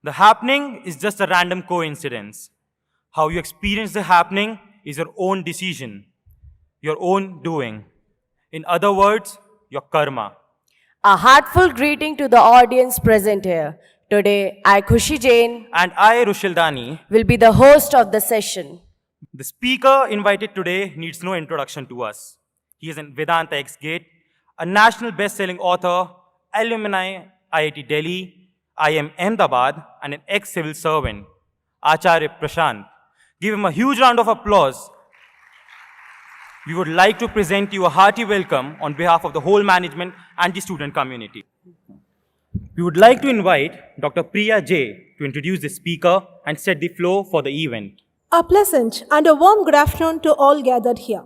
The happening is just a random coincidence. How you experience the happening is your own decision, your own doing. In other words, your karma. A heartful greeting to the audience present here. Today, I, Khushi Jain, And I, Rushil Dani, will be the host of the session. the speaker invited today needs no introduction to us. He is an Vedanta ex-gate, a national best-selling author, alumni IIT Delhi, IIM Ahmedabad, and an ex-civil servant, Acharya Prashant. Give him a huge round of applause. We would like to present you a hearty welcome on behalf of the whole management and the student community. We would like to invite Dr. Priya J. to introduce the speaker and set the flow for the event. A pleasant and a warm good afternoon to all gathered here.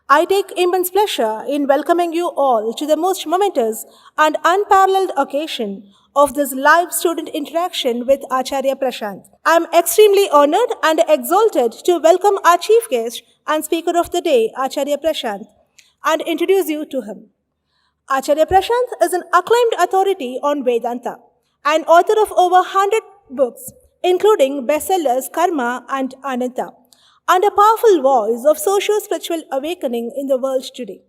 I take immense pleasure in welcoming you all to the most momentous and unparalleled occasion of this live student interaction with Acharya Prashant. I am extremely honored and exalted to welcome our chief guest and speaker of the day, Acharya Prashant, and introduce you to him. Acharya Prashant is an acclaimed authority on Vedanta, an author of over 100 books, including bestsellers Karma and Ananta, and a powerful voice of socio-spiritual awakening in the world today.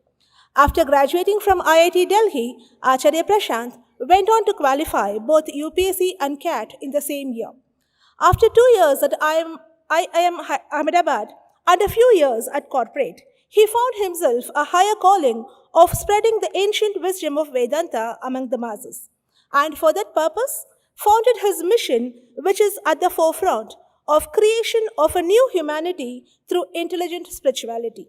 After graduating from IIT Delhi, Acharya Prashant went on to qualify both UPSC and CAT in the same year. After 2 years at IIM Ahmedabad and a few years at corporate, he found himself a higher calling of spreading the ancient wisdom of Vedanta among the masses, and for that purpose, founded his mission, which is at the forefront of creation of a new humanity through intelligent spirituality.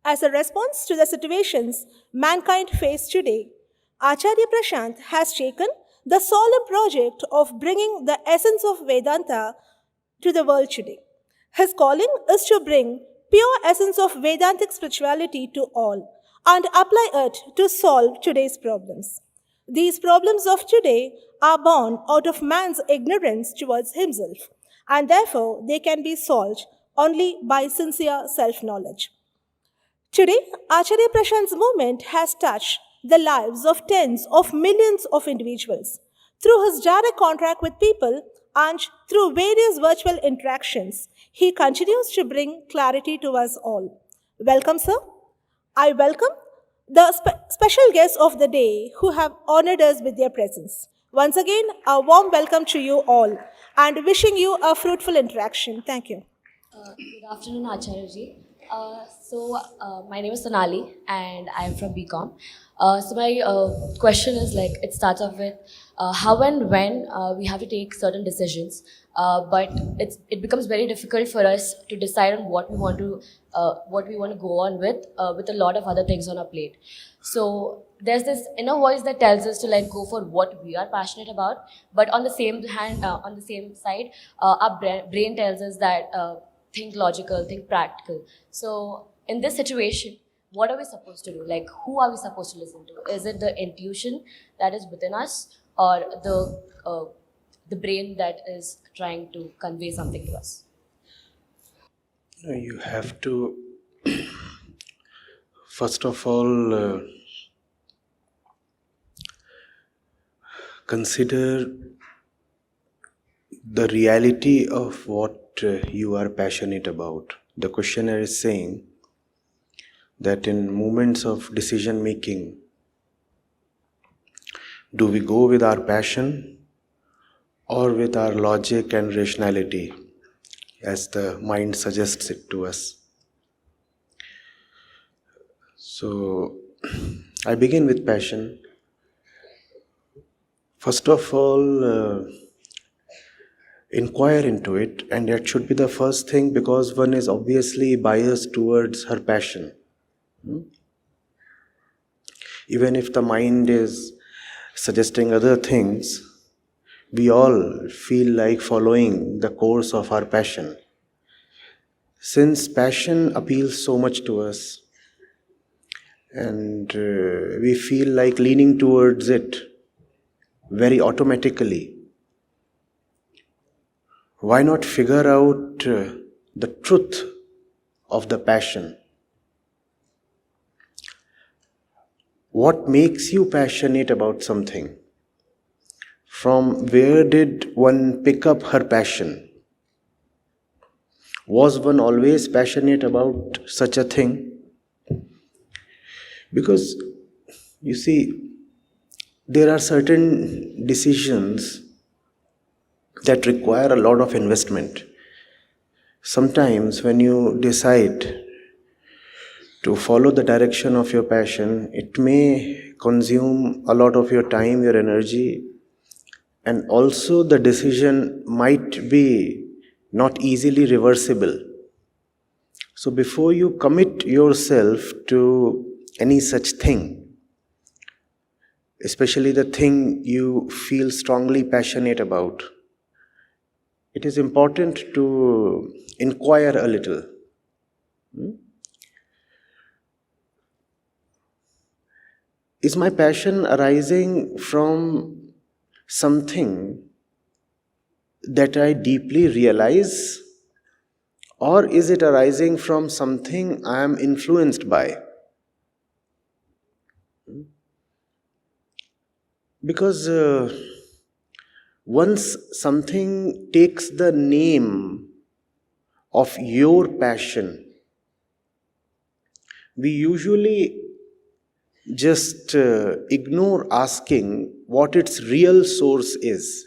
As a response to the situations mankind face today, Acharya Prashant has taken the solemn project of bringing the essence of Vedanta to the world today. His calling is to bring pure essence of Vedantic spirituality to all and apply it to solve today's problems. These problems of today are born out of man's ignorance towards himself, and therefore they can be solved only by sincere self-knowledge. Today, Acharya Prashant's movement has touched the lives of tens of millions of individuals through his direct contact with people and through various virtual interactions. He continues to bring clarity to us all. Welcome, sir. I welcome the special guests of the day who have honored us with their presence. Once again, a warm welcome to you all and wishing you a fruitful interaction. Thank you. Good afternoon, Acharya ji. My name is Sonali and I am from BCom. My question is it starts off with how and when we have to take certain decisions, but it becomes very difficult for us to decide on what we want to go on with a lot of other things on our plate. So there's this inner voice that tells us to go for what we are passionate about, but on the same side, our brain tells us that think logical, think practical. So in this situation, what are we supposed to do? Who are we supposed to listen to? Is it the intuition that is within us, or the brain that is trying to convey something to us? You have to, first of all, consider the reality of what you are passionate about. The questioner is saying that in moments of decision making, do we go with our passion or with our logic and rationality, as the mind suggests it to us? So, I begin with passion. First of all, inquire into it, and that should be the first thing, because one is obviously biased towards her passion. Even if the mind is suggesting other things, we all feel like following the course of our passion. Since passion appeals so much to us, and we feel like leaning towards it very automatically, why not figure out the truth of the passion? What makes you passionate about something? from where did one pick up her passion? Was one always passionate about such a thing? Because, you see, there are certain decisions that require a lot of investment. Sometimes when you decide to follow the direction of your passion, it may consume a lot of your time, your energy, and also the decision might be not easily reversible. So before you commit yourself to any such thing, especially the thing you feel strongly passionate about, it is important to inquire a little. Is my passion arising from something that I deeply realize, or is it arising from something I am influenced by? Because once something takes the name of your passion, we usually just ignore asking what its real source is.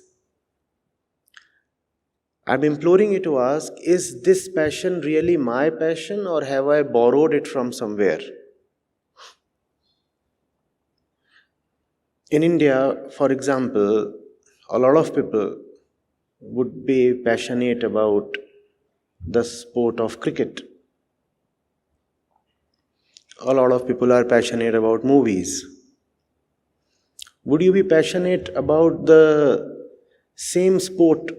I'm imploring you to ask, is this passion really my passion, or have I borrowed it from somewhere? In India, for example, a lot of people would be passionate about the sport of cricket. A lot of people are passionate about movies. Would you be passionate about the same sport?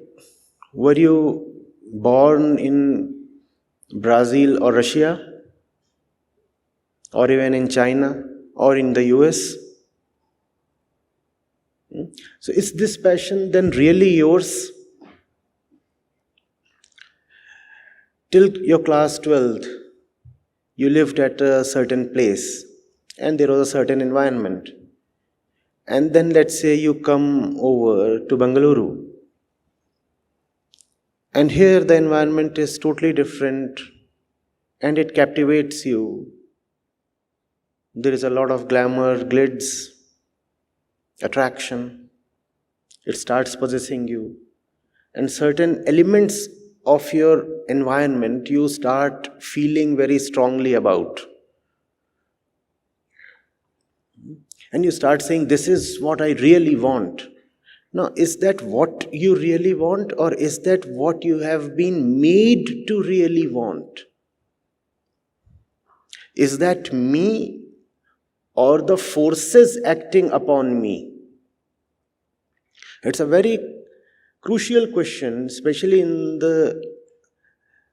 Were you born in Brazil or Russia, or even in China or in the US? So is this passion then really yours? Till your class 12th, you lived at a certain place and there was a certain environment. And then let's say you come over to Bengaluru. And here the environment is totally different and it captivates you. There is a lot of glamour, glitz, attraction. It starts possessing you. And certain elements of your environment you start feeling very strongly about. And you start saying, this is what I really want. Now, is that what you really want, or is that what you have been made to really want? Is that me or the forces acting upon me? It's a very crucial question, especially in the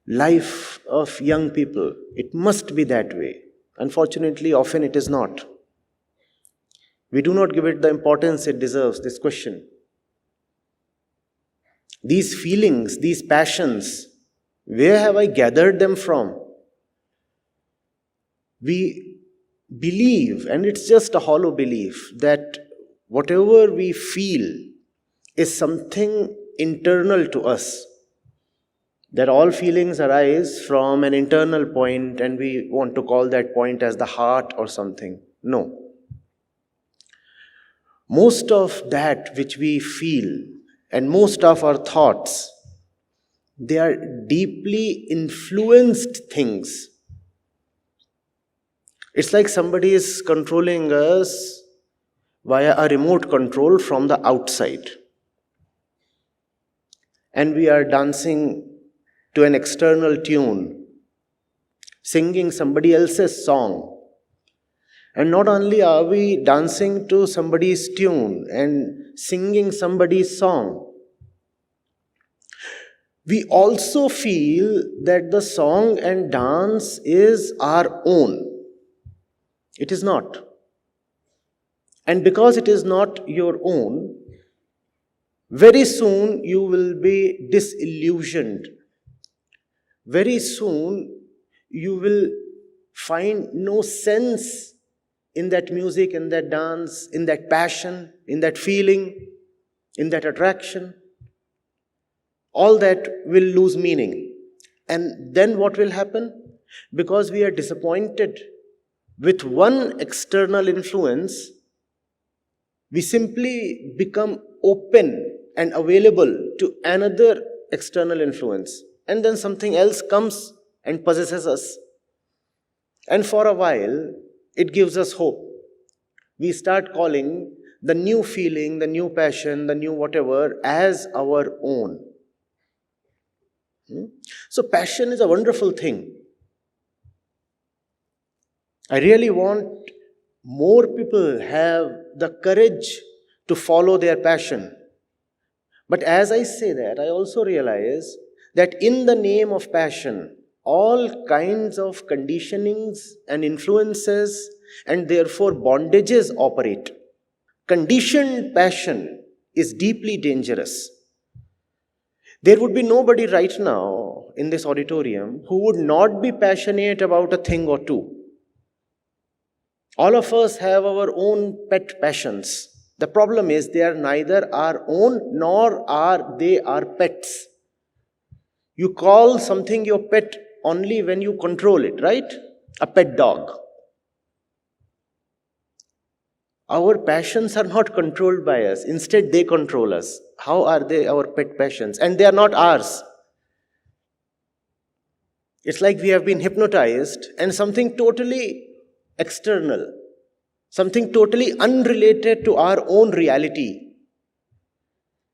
life of young people. It must be that way. Unfortunately, often it is not. We do not give it the importance it deserves, this question. These feelings, these passions, where have I gathered them from? We believe, and it's just a hollow belief, that whatever we feel is something internal to us. That all feelings arise from an internal point and we want to call that point as the heart or something. No. Most of that which we feel and most of our thoughts, they are deeply influenced things. It's like somebody is controlling us via a remote control from the outside. And we are dancing to an external tune, singing somebody else's song. And not only are we dancing to somebody's tune and singing somebody's song, we also feel that the song and dance is our own. It is not. And because it is not your own, very soon you will be disillusioned. Very soon you will find no sense in that music, in that dance, in that passion, in that feeling. in that attraction, all that will lose meaning. And then what will happen? Because we are disappointed with one external influence, we simply become open and available to another external influence. And then something else comes and possesses us. And for a while, it gives us hope. We start calling the new feeling, the new passion, the new whatever as our own. So passion is a wonderful thing. I really want more people have the courage to follow their passion. But as I say that, I also realize that in the name of passion, all kinds of conditionings and influences and therefore bondages operate. Conditioned passion is deeply dangerous. There would be nobody right now in this auditorium who would not be passionate about a thing or two. All of us have our own pet passions. The problem is they are neither our own nor are they our pets. You call something your pet only when you control it, right? A pet dog. Our passions are not controlled by us. Instead, they control us. How are they our pet passions? And they are not ours. It's like we have been hypnotized and something totally external, something totally unrelated to our own reality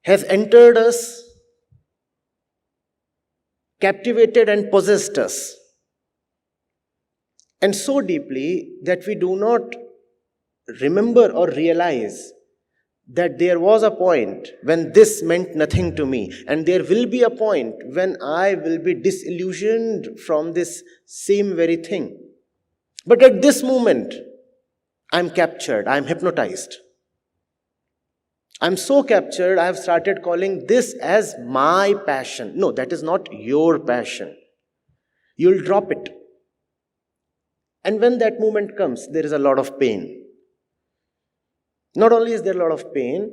has entered us, captivated and possessed us. And so deeply that we do not remember or realize that there was a point when this meant nothing to me, and there will be a point when I will be disillusioned from this same very thing. But at this moment, I'm captured, I'm hypnotized. I'm so captured, I have started calling this as my passion. No, that is not your passion. You'll drop it. And when that moment comes, there is a lot of pain. Not only is there a lot of pain,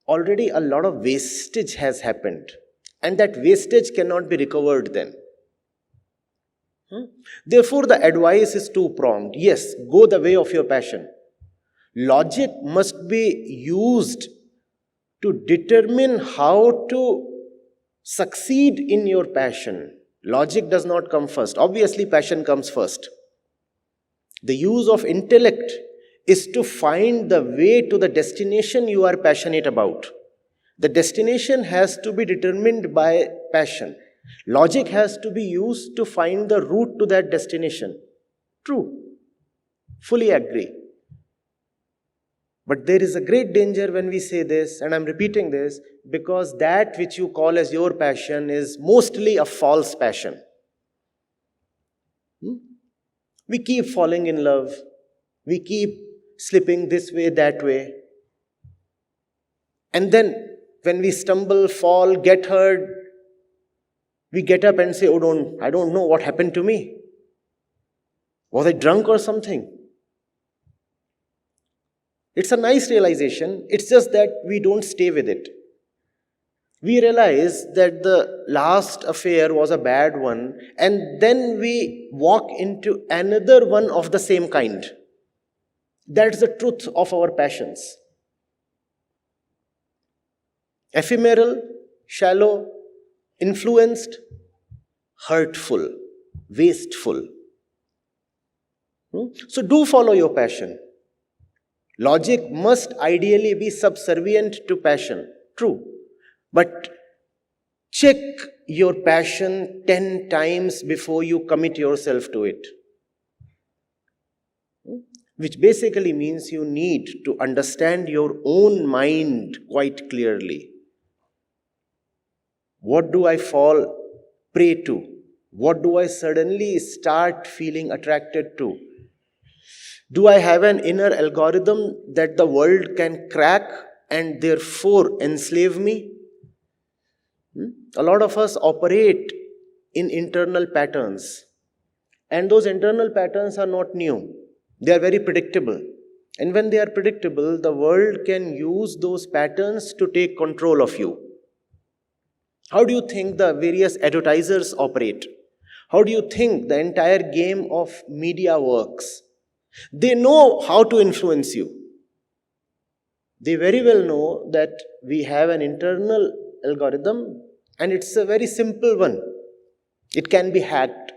already a lot of wastage has happened. And that wastage cannot be recovered then. Therefore, the advice is two-pronged. Yes, go the way of your passion. Logic must be used to determine how to succeed in your passion. Logic does not come first. Obviously, passion comes first. The use of intellect is to find the way to the destination you are passionate about. The destination has to be determined by passion. Logic has to be used to find the route to that destination. True. Fully agree. But there is a great danger when we say this, and I'm repeating this, because that which you call as your passion is mostly a false passion. We keep falling in love. We keep slipping this way, that way. And then when we stumble, fall, get hurt, we get up and say, oh, I don't know what happened to me. Was I drunk or something? It's a nice realization. It's just that we don't stay with it. We realize that the last affair was a bad one, and then we walk into another one of the same kind. That's the truth of our passions. Ephemeral, shallow, influenced, hurtful, wasteful. So do follow your passion. Logic must ideally be subservient to passion. True. But check your passion 10 times before you commit yourself to it. Which basically means you need to understand your own mind quite clearly. What do I fall prey to? What do I suddenly start feeling attracted to? Do I have an inner algorithm that the world can crack and therefore enslave me? A lot of us operate in internal patterns. And those internal patterns are not new. They are very predictable. And when they are predictable, the world can use those patterns to take control of you. How do you think the various advertisers operate? How do you think the entire game of media works? They know how to influence you. They very well know that we have an internal algorithm, and it's a very simple one. It can be hacked.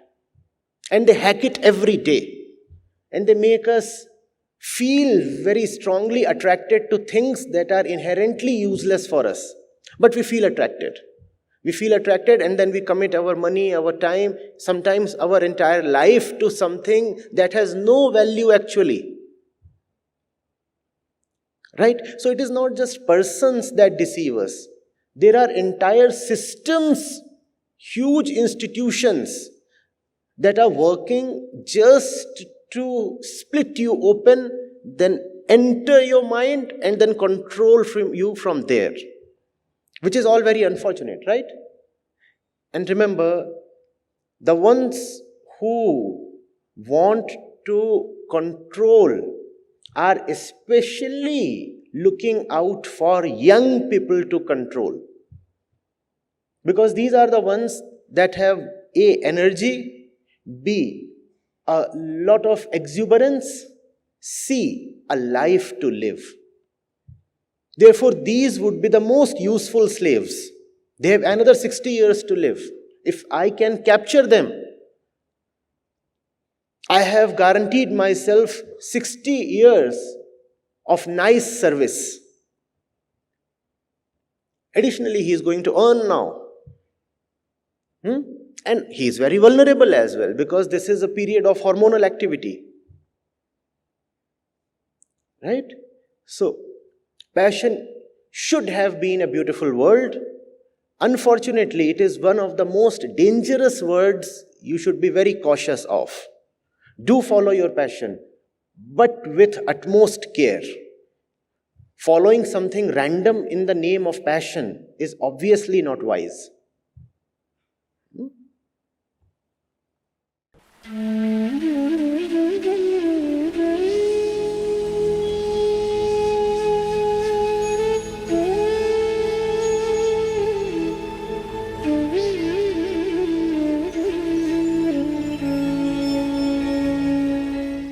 And they hack it every day. And they make us feel very strongly attracted to things that are inherently useless for us. But we feel attracted. We feel attracted, and then we commit our money, our time, sometimes our entire life to something that has no value actually. Right? So it is not just persons that deceive us. There are entire systems, huge institutions that are working just to split you open, then enter your mind and then control you from there. Which is all very unfortunate, right? And remember, the ones who want to control are especially looking out for young people to control. Because these are the ones that have A, energy, B, a lot of exuberance, C, a life to live. Therefore, these would be the most useful slaves. They have another 60 years to live. If I can capture them, I have guaranteed myself 60 years of nice service. Additionally, he is going to earn now. And he is very vulnerable as well, because this is a period of hormonal activity. Right? So, passion should have been a beautiful word. Unfortunately, it is one of the most dangerous words you should be very cautious of. Do follow your passion, but with utmost care. Following something random in the name of passion is obviously not wise.